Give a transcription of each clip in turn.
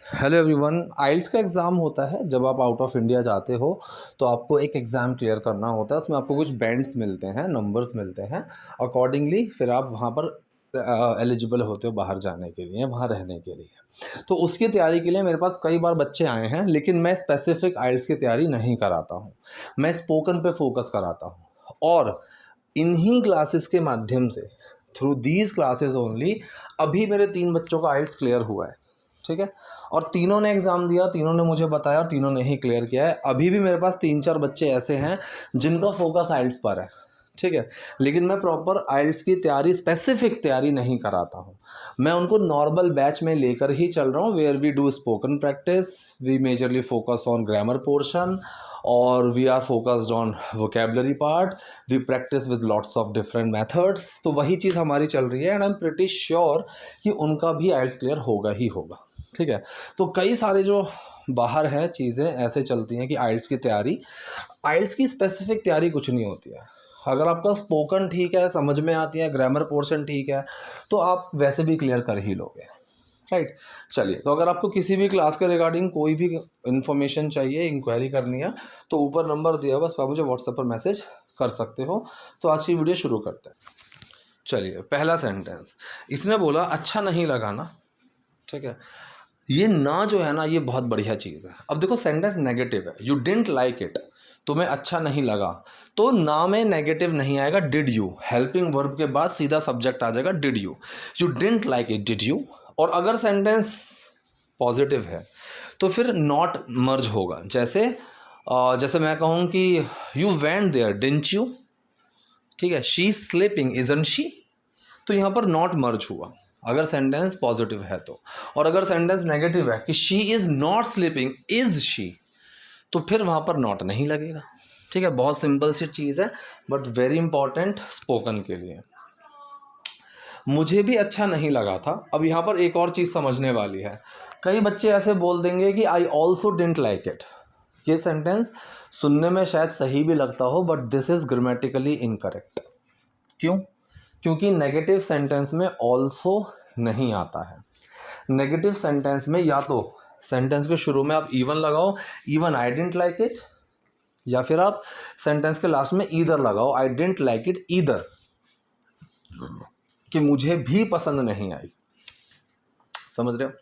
Hello everyone. आइल्स का exam होता है जब आप आउट ऑफ इंडिया जाते हो तो आपको एक एग्ज़ाम क्लियर करना होता है। उसमें आपको कुछ बैंड्स मिलते हैं, नंबर्स मिलते हैं। अकॉर्डिंगली फिर आप वहाँ पर एलिजिबल होते हो बाहर जाने के लिए, वहाँ रहने के लिए। तो उसकी तैयारी के लिए मेरे पास कई बार बच्चे आए हैं, लेकिन मैं स्पेसिफिक आइल्स की तैयारी नहीं कराता हूँ। मैं स्पोकन पे फोकस कराता हूँ और इन्हीं क्लासेस के माध्यम से, थ्रू दीज क्लासेस ओनली, अभी मेरे 3 बच्चों का आइल्स क्लियर हुआ है। ठीक है। और तीनों ने एग्ज़ाम दिया, तीनों ने मुझे बताया और तीनों ने ही क्लियर किया है। अभी भी मेरे पास 3-4 बच्चे ऐसे हैं जिनका फोकस आइल्स पर है। ठीक है। लेकिन मैं प्रॉपर आइल्स की तैयारी, स्पेसिफिक तैयारी नहीं कराता हूँ। मैं उनको नॉर्मल बैच में लेकर ही चल रहा हूँ, where we do spoken practice, we majorly focus on grammar portion और we are focused on vocabulary part, we practice with lots of different methods. तो वही चीज़ हमारी चल रही है and I am pretty sure कि उनका भी आइल्स क्लियर होगा ही होगा। ठीक है। तो कई सारे जो बाहर है चीज़ें ऐसे चलती हैं कि आइल्स की तैयारी, आइल्स की स्पेसिफिक तैयारी कुछ नहीं होती है। अगर आपका स्पोकन ठीक है, समझ में आती है, ग्रामर पोर्शन ठीक है, तो आप वैसे भी क्लियर कर ही लोगे। राइट। चलिए, तो अगर आपको किसी भी क्लास के रिगार्डिंग कोई भी इन्फॉर्मेशन चाहिए, इंक्वायरी करनी है, तो ऊपर नंबर दिया हुआ, बस आप मुझे व्हाट्सएप पर मैसेज कर सकते हो। तो आज की वीडियो शुरू करते हैं। चलिए, पहला सेंटेंस इसने बोला अच्छा नहीं लगा ना। ठीक है। ये ना जो है ना, ये बहुत बढ़िया चीज़ है। अब देखो, सेंटेंस नेगेटिव है, यू डिडंट लाइक इट, तुम्हें अच्छा नहीं लगा, तो ना में नेगेटिव नहीं आएगा, डिड यू, हेल्पिंग वर्ब के बाद सीधा सब्जेक्ट आ जाएगा did you, you didn't like it, did you. और अगर सेंटेंस पॉजिटिव है तो फिर नॉट मर्ज होगा। जैसे मैं कहूँ कि you went there didn't you. ठीक है। शी स्लीपिंग इजंट शी, तो यहाँ पर नॉट मर्ज हुआ अगर सेंटेंस पॉजिटिव है तो। और अगर सेंटेंस नेगेटिव है कि she is not sleeping is she, तो फिर वहाँ पर नॉट नहीं लगेगा। ठीक है। बहुत सिंपल सी चीज़ है बट वेरी इंपॉर्टेंट स्पोकन के लिए। मुझे भी अच्छा नहीं लगा था। अब यहाँ पर एक और चीज़ समझने वाली है। कई बच्चे ऐसे बोल देंगे कि I also didn't like it. ये सेंटेंस सुनने में शायद सही भी लगता हो but this is grammatically incorrect. क्यों? क्योंकि नेगेटिव सेंटेंस में ऑल्सो नहीं आता है। नेगेटिव सेंटेंस में या तो सेंटेंस के शुरू में आप इवन लगाओ, even I didn't like it, या फिर आप सेंटेंस के लास्ट में ईदर लगाओ, I didn't like it either, कि मुझे भी पसंद नहीं आई। समझ रहे हो?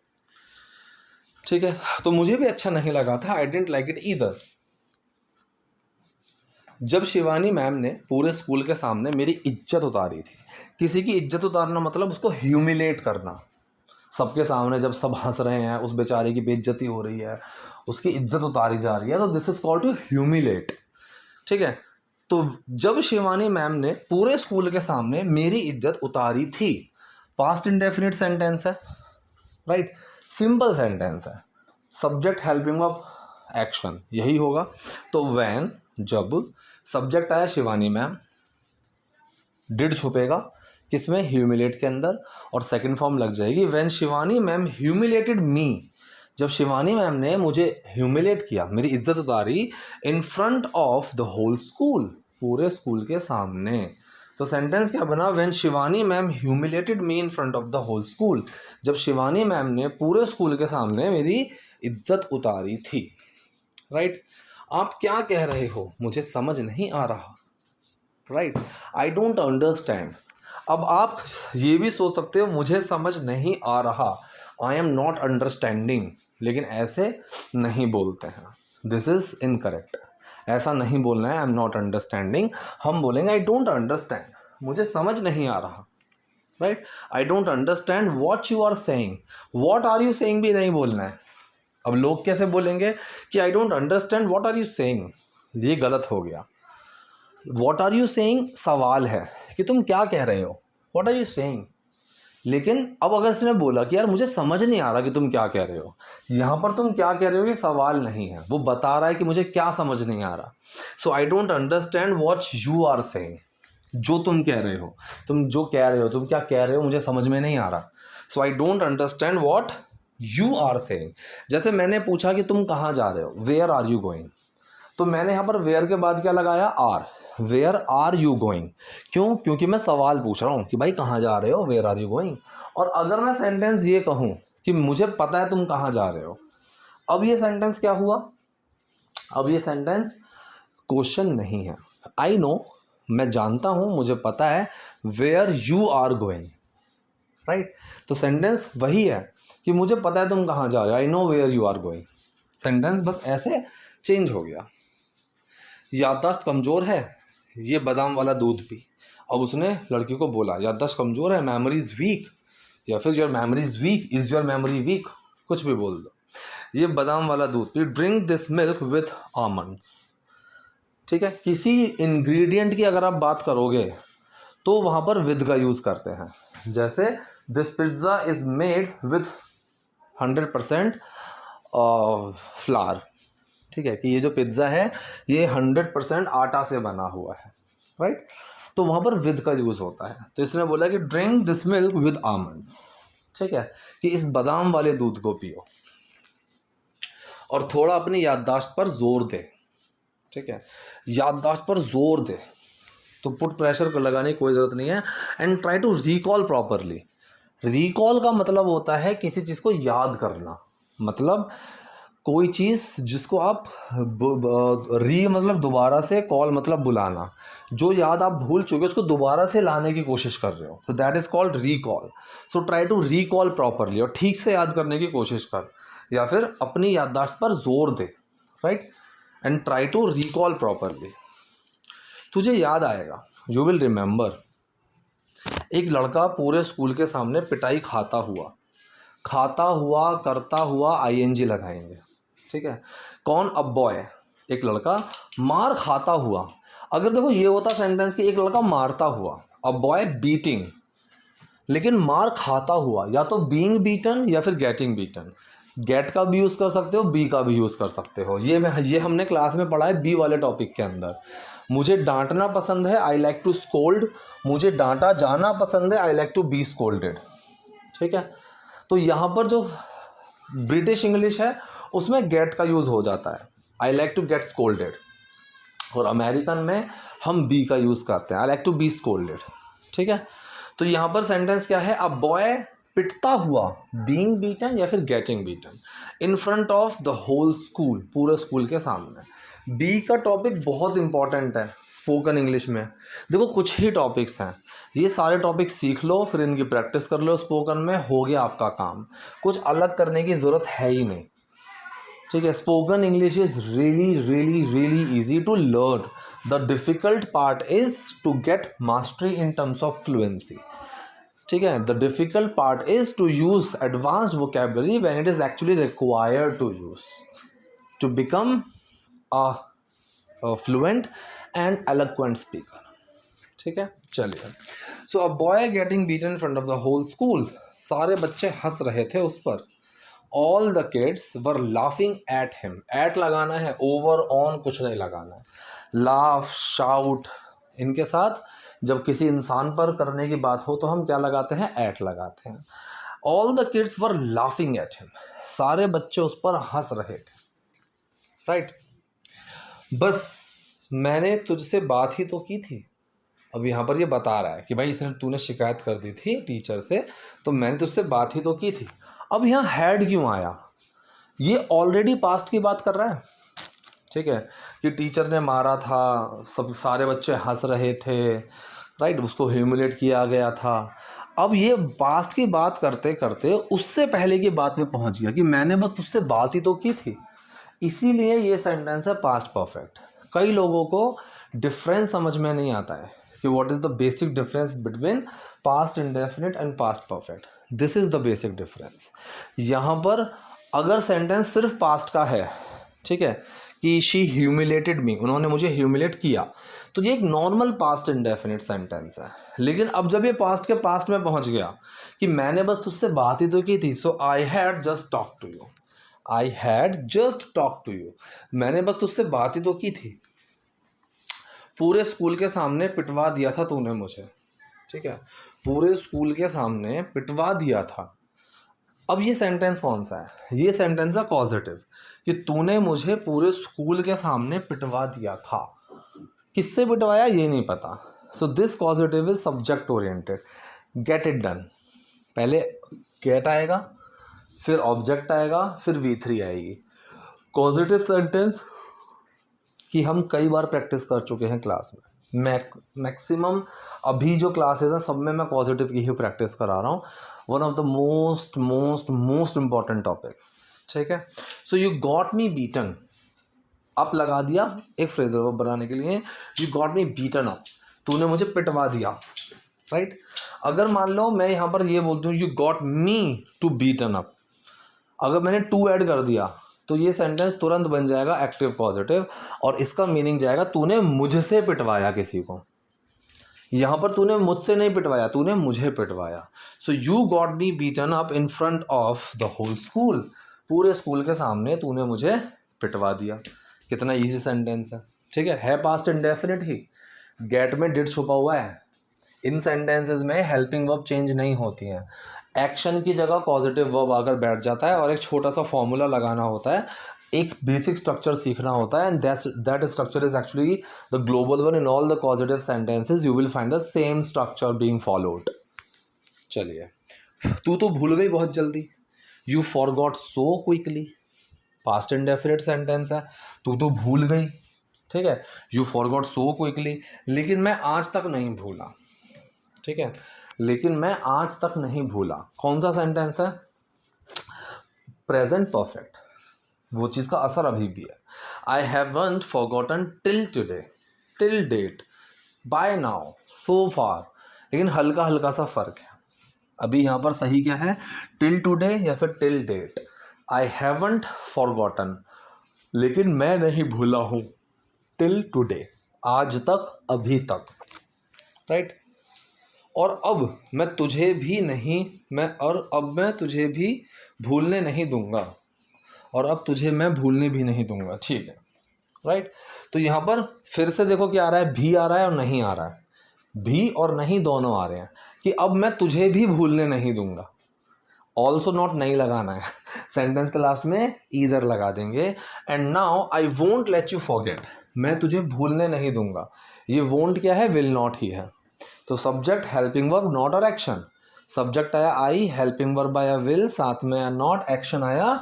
ठीक है। तो मुझे भी अच्छा नहीं लगा था, I didn't like it either. जब शिवानी मैम ने पूरे स्कूल के सामने मेरी इज्जत उतारी थी। किसी की इज्जत उतारना मतलब उसको ह्यूमिलेट करना। सबके सामने जब सब हंस रहे हैं, उस बेचारे की बेइज्जती हो रही है, उसकी इज्जत उतारी जा रही है, तो this is called to humiliate. ठीक है। तो जब शिवानी मैम ने पूरे स्कूल के सामने मेरी इज्जत उतारी थी, पास्ट इंडेफिनिट सेंटेंस है। राइट। सिंपल सेंटेंस है, सब्जेक्ट हेल्पिंग ऑफ एक्शन यही होगा। तो व्हेन, जब सब्जेक्ट आया शिवानी मैम, डिड छुपेगा किसमें, ह्यूमिलेट के अंदर, और सेकंड फॉर्म लग जाएगी व्हेन शिवानी मैम ह्यूमिलेटेड मी। जब शिवानी मैम ने मुझे ह्यूमिलेट किया, मेरी इज्जत उतारी, in front of the whole school, पूरे स्कूल के सामने। तो सेंटेंस क्या बना, when Shivani ma'am humiliated me in front of the whole school. जब शिवानी मैम ने पूरे स्कूल के सामने मेरी इज्जत उतारी थी। राइट। आप क्या कह रहे हो, मुझे समझ नहीं आ रहा। राइट। I don't understand. अब आप ये भी सोच सकते हो मुझे समझ नहीं आ रहा, आई एम नॉट अंडरस्टैंडिंग, लेकिन ऐसे नहीं बोलते हैं, दिस इज इनकरेक्ट। ऐसा नहीं बोलना है आई एम नॉट अंडरस्टैंडिंग, हम बोलेंगे आई डोंट अंडरस्टैंड, मुझे समझ नहीं आ रहा। Right. I don't understand what you are saying, what are you saying भी नहीं बोलना है। अब लोग कैसे बोलेंगे कि I don't understand what are you saying, ये गलत हो गया। वॉट आर यू सेइंग सवाल है कि तुम क्या कह रहे हो, वॉट आर यू सेइंग। लेकिन अब अगर इसने बोला कि यार मुझे समझ नहीं आ रहा कि तुम क्या कह रहे हो, यहाँ पर तुम क्या कह रहे हो ये सवाल नहीं है, वो बता रहा है कि मुझे क्या समझ नहीं आ रहा। So I don't understand what you are saying, जो तुम कह रहे हो, तुम जो कह रहे हो, तुम क्या कह रहे हो मुझे समझ में नहीं आ रहा। So I don't understand what you are saying. जैसे मैंने पूछा कि तुम कहाँ जा रहे हो, वेयर आर यू गोइंग, तो मैंने यहाँ पर वेयर के बाद क्या लगाया, are, where are you going. क्यों? क्योंकि मैं सवाल पूछ रहा हूँ कि भाई कहाँ जा रहे हो, वेयर आर यू गोइंग। और अगर मैं सेंटेंस ये कहूँ कि मुझे पता है तुम कहाँ जा रहे हो। अब ये सेंटेंस क्या हुआ, अब ये सेंटेंस क्वेश्चन नहीं है। आई नो, मैं जानता हूँ, मुझे पता है, where you are going, right. तो सेंटेंस वही है कि मुझे पता है तुम कहाँ जा रहे हो, I know where you are going. Sentence बस ऐसे चेंज हो गया। याददाश्त कमज़ोर है, ये बादाम वाला दूध पी। अब उसने लड़की को बोला याददाश्त कमज़ोर है, मेमोरी इज़ वीक, या फिर your memory is week, is your memory weak, कुछ भी बोल दो। ये बादाम वाला दूध P, drink this milk with almonds. ठीक है, किसी इंग्रेडिएंट की अगर आप बात करोगे तो वहाँ पर विद का यूज़ करते हैं। जैसे this pizza is made with 100% flower. ठीक है, कि ये जो पिज्ज़ा है ये 100% आटा से बना हुआ है, राइट। तो वहाँ पर विद का यूज़ होता है। तो इसने बोला कि drink this milk with almonds. ठीक है, कि इस बादाम वाले दूध को पियो और थोड़ा अपनी याददाश्त पर जोर दे। ठीक है, याददाश्त पर जोर दे, तो पुट प्रेशर को लगाने की कोई ज़रूरत नहीं है। And try to recall properly. Recall का मतलब होता है किसी चीज़ को याद करना, मतलब कोई चीज़ जिसको आप मतलब दोबारा से, कॉल मतलब बुलाना, जो याद आप भूल चुके उसको दोबारा से लाने की कोशिश कर रहे हो, so that is called recall. So try to recall properly, और ठीक से याद करने की कोशिश कर, या फिर अपनी याददाश्त पर जोर दे, right. And try to recall properly. तुझे याद आएगा, यू विल रिमेंबर, एक लड़का पूरे स्कूल के सामने पिटाई खाता हुआ करता हुआ आईएनजी लगाएंगे। ठीक है, कौन, अ बॉय, एक लड़का मार खाता हुआ। अगर देखो ये होता सेंटेंस कि एक लड़का मारता हुआ, अ बॉय बीटिंग, लेकिन मार खाता हुआ, या तो बीइंग बीटन या फिर गेटिंग बीटन। गेट का भी यूज़ कर सकते हो, बी का भी यूज़ कर सकते हो। ये हमने क्लास में पढ़ा है बी वाले टॉपिक के अंदर। मुझे डांटना पसंद है, आई लाइक टू स्कोल्ड। मुझे डांटा जाना पसंद है, I like to be scolded. ठीक है, तो यहाँ पर जो ब्रिटिश इंग्लिश है उसमें गेट का यूज़ हो जाता है, I like to get scolded. और अमेरिकन में हम बी का यूज़ करते हैं, I like to be scolded. ठीक है, तो यहाँ पर सेंटेंस क्या है, अ बॉय पिटता हुआ, बीइंग बीटन या फिर getting beaten, in front of the whole school, पूरे स्कूल के सामने। बी का टॉपिक बहुत इंपॉर्टेंट है स्पोकन इंग्लिश में। देखो कुछ ही टॉपिक्स हैं, ये सारे टॉपिक्स सीख लो, फिर इनकी प्रैक्टिस कर लो स्पोकन में, हो गया आपका काम। कुछ अलग करने की ज़रूरत है ही नहीं। ठीक है, spoken English is really really really easy to learn. The difficult part is to get mastery in terms of fluency. ठीक है, the difficult part is to use advanced vocabulary when it is actually required to use to become a fluent and eloquent speaker. ठीक है, चलिए। So a boy getting beaten in front of the whole school, सारे बच्चे हंस रहे थे उस पर। All the kids were laughing at him, at लगाना है, ओवर ऑन कुछ नहीं लगाना है। लाफ, शाउट, इनके साथ जब किसी इंसान पर करने की बात हो तो हम क्या लगाते हैं, एट लगाते हैं। All the kids were laughing at him, सारे बच्चे उस पर हंस रहे थे, राइट। बस मैंने तुझसे बात ही तो की थी। अब यहाँ पर ये बता रहा है कि भाई इसने, तूने शिकायत कर दी थी टीचर से, तो मैंने तुझसे बात ही तो की थी। अब यहाँ हैड क्यों आया, ये ऑलरेडी पास्ट की बात कर रहा है। ठीक है, कि टीचर ने मारा था, सब सारे बच्चे हंस रहे थे, राइट, उसको ह्यूमिलेट किया गया था। अब ये पास्ट की बात करते करते उससे पहले की बात में पहुंच गया कि मैंने बस तुझसे बात ही तो की थी, इसीलिए ये सेंटेंस है पास्ट परफेक्ट। कई लोगों को डिफरेंस समझ में नहीं आता है कि what is the basic difference between past indefinite and past perfect. This is the basic difference. यहाँ पर अगर सेंटेंस सिर्फ पास्ट का है, ठीक है, कि शी ह्यूमिलेटेड मी, उन्होंने मुझे ह्यूमिलेट किया, तो ये एक नॉर्मल पास्ट इंडेफिनिट सेंटेंस है। लेकिन अब जब ये पास्ट के पास्ट में पहुंच गया कि मैंने बस तुझसे बात ही तो की थी, so I had just talk to you, I had just talk to you, मैंने बस तुझसे बात ही तो की थी, पूरे स्कूल के सामने पिटवा दिया था तूने मुझे। ठीक है, पूरे स्कूल के सामने पिटवा दिया था। अब ये सेंटेंस कौन सा है, ये सेंटेंस है कॉजेटिव, कि तूने मुझे पूरे स्कूल के सामने पिटवा दिया था। किससे पिटवाया ये नहीं पता। So this causative is subject oriented. Get it done, पहले गेट आएगा, फिर ऑब्जेक्ट आएगा, फिर V3 आएगी। कॉजेटिव सेंटेंस कि हम कई बार प्रैक्टिस कर चुके हैं क्लास में, मैक्सिमम अभी जो क्लासेस हैं सब में मैं पॉजिटिव की ही प्रैक्टिस करा रहा हूँ। One of the most important topics, ठीक है। सो you got me beaten, up लगा दिया एक फ्रेजल वर्ब बनाने के लिए, you got me beaten up, तूने मुझे पिटवा दिया, राइट। अगर मान लो मैं यहाँ पर ये बोलती हूँ you got me to beaten up, अगर मैंने टू ऐड कर दिया तो ये सेंटेंस तुरंत बन जाएगा एक्टिव पॉजिटिव, और इसका मीनिंग जाएगा तूने मुझसे पिटवाया किसी को। यहाँ पर तूने मुझसे नहीं पिटवाया, तूने मुझे पिटवाया। So you got me beaten up in front of the whole school, पूरे स्कूल के सामने तूने मुझे पिटवा दिया। कितना इजी सेंटेंस है, ठीक है पास्ट इंडेफिनिट ही, गेट में डिड छुपा हुआ है। इन सेंटेंसेस में हेल्पिंग वर्ब चेंज नहीं होती हैं, एक्शन की जगह पॉजिटिव वर्ब आकर बैठ जाता है और एक छोटा सा फॉर्मूला लगाना होता है, एक बेसिक स्ट्रक्चर सीखना होता है, and that structure is actually the global one. In all the positive sentences you will find the same structure being followed. चलिए, तू तो भूल गई बहुत जल्दी, you forgot so quickly, past indefinite sentence है, तू तो भूल गई, ठीक है, यू फॉरगॉट सो क्विकली। लेकिन मैं आज तक नहीं भूला, ठीक है, लेकिन मैं आज तक नहीं भूला कौन सा सेंटेंस है, प्रेजेंट परफेक्ट, वो चीज़ का असर अभी भी है। I haven't forgotten till today, till date, by now, so far, लेकिन हल्का हल्का सा फर्क है। अभी यहाँ पर सही क्या है, टिल टुडे या फिर till date. I haven't forgotten, लेकिन मैं नहीं भूला हूँ, टिल टुडे, आज तक, अभी तक, राइट। और अब मैं तुझे भी भूलने नहीं दूंगा, और अब तुझे मैं भूलने भी नहीं दूंगा, ठीक है, राइट। तो यहाँ पर फिर से देखो क्या आ रहा है, भी आ रहा है और नहीं आ रहा है, भी और नहीं दोनों आ रहे हैं, कि अब मैं तुझे भी भूलने नहीं दूंगा। ऑल्सो नॉट नहीं लगाना है, सेंटेंस के लास्ट में ईदर लगा देंगे। And now I won't let you forget, मैं तुझे भूलने नहीं दूंगा, ये वोंट क्या है, विल नॉट ही है। तो सब्जेक्ट, हेल्पिंग वर्ब, नॉट और एक्शन। सब्जेक्ट आया आई, हेल्पिंग वर्ब आया विल, साथ में आया नॉट, एक्शन आया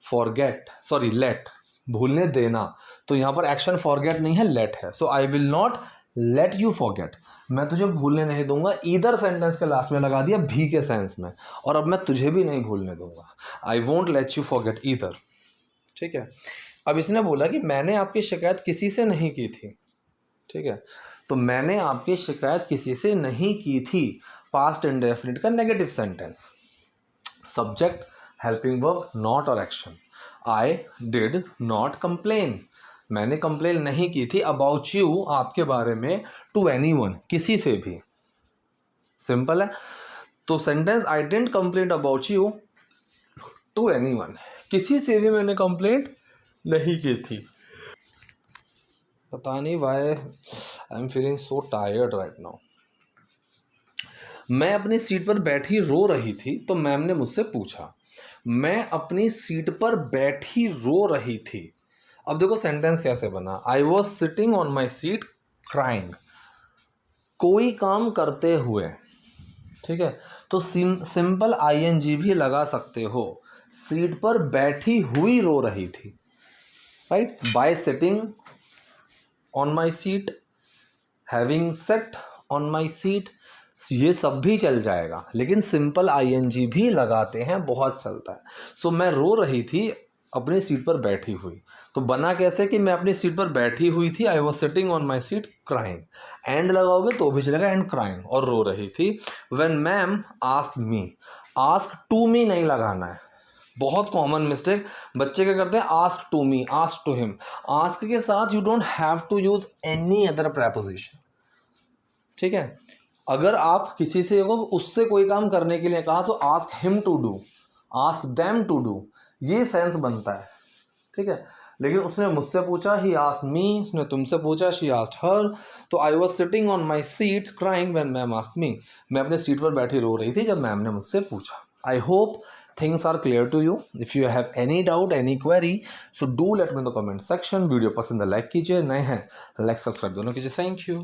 फॉरगेट, सॉरी लेट, भूलने देना। तो यहाँ पर एक्शन फॉरगेट नहीं है, लेट है। So I will not let you forget, मैं तुझे भूलने नहीं दूंगा, ईदर सेंटेंस के लास्ट में लगा दिया भी के सेंस में, और अब मैं तुझे भी नहीं भूलने दूंगा, I won't let you forget either, ठीक है। अब इसने बोला कि मैंने आपकी शिकायत किसी से नहीं की थी, ठीक है, तो मैंने आपकी शिकायत किसी से नहीं की थी, पास्ट इंडेफिनिट का negative sentence, subject, helping verb, not और action. I did not complain, मैंने कंप्लेन नहीं की थी, अबाउट यू, आपके बारे में, टू एनीवन, किसी से भी, सिंपल है। तो sentence I didn't complain about you to anyone, किसी से भी मैंने कंप्लेंट नहीं की थी। पता नहीं why I am feeling so tired right now. मैं अपनी सीट पर बैठी रो रही थी तो मैम ने मुझसे पूछा, मैं अपनी सीट पर बैठी रो रही थी। अब देखो सेंटेंस कैसे बना, I was sitting on my seat crying, कोई काम करते हुए, ठीक है, तो सिंपल ING भी लगा सकते हो, सीट पर बैठी हुई रो रही थी, right, bye sitting on my seat, having set on my seat, ये सब भी चल जाएगा, लेकिन सिंपल ING भी लगाते हैं, बहुत चलता है। सो मैं रो रही थी अपनी सीट पर बैठी हुई, तो बना कैसे कि मैं अपनी सीट पर बैठी हुई थी, I was sitting on my seat crying, and लगाओगे तो भी चलेगा, एंड क्राइंग, और रो रही थी। When ma'am asked me, ask to me नहीं लगाना है, बहुत कॉमन मिस्टेक बच्चे क्या करते हैं, ask to me, ask to him, ask के साथ you don't have to use any other preposition, ठीक है। अगर आप किसी से उससे कोई काम करने के लिए कहा तो ask him to do, ask them to do, ये सेंस बनता है, ठीक है। लेकिन उसने मुझसे पूछा, ही आस्क्ड मी, उसने तुमसे पूछा, शी आस्क्ड हर, तो I was sitting on my seat crying when ma'am asked मी, मैं अपने सीट पर बैठी रो रही थी जब मैम ने मुझसे पूछा। I hope things are clear to you. If you have any doubt, any query, so do let me in the comment section. Video पसंद है लाइक कीजिए, नए हैं लाइक सब्सक्राइब दोनों कीजिए। Thank you.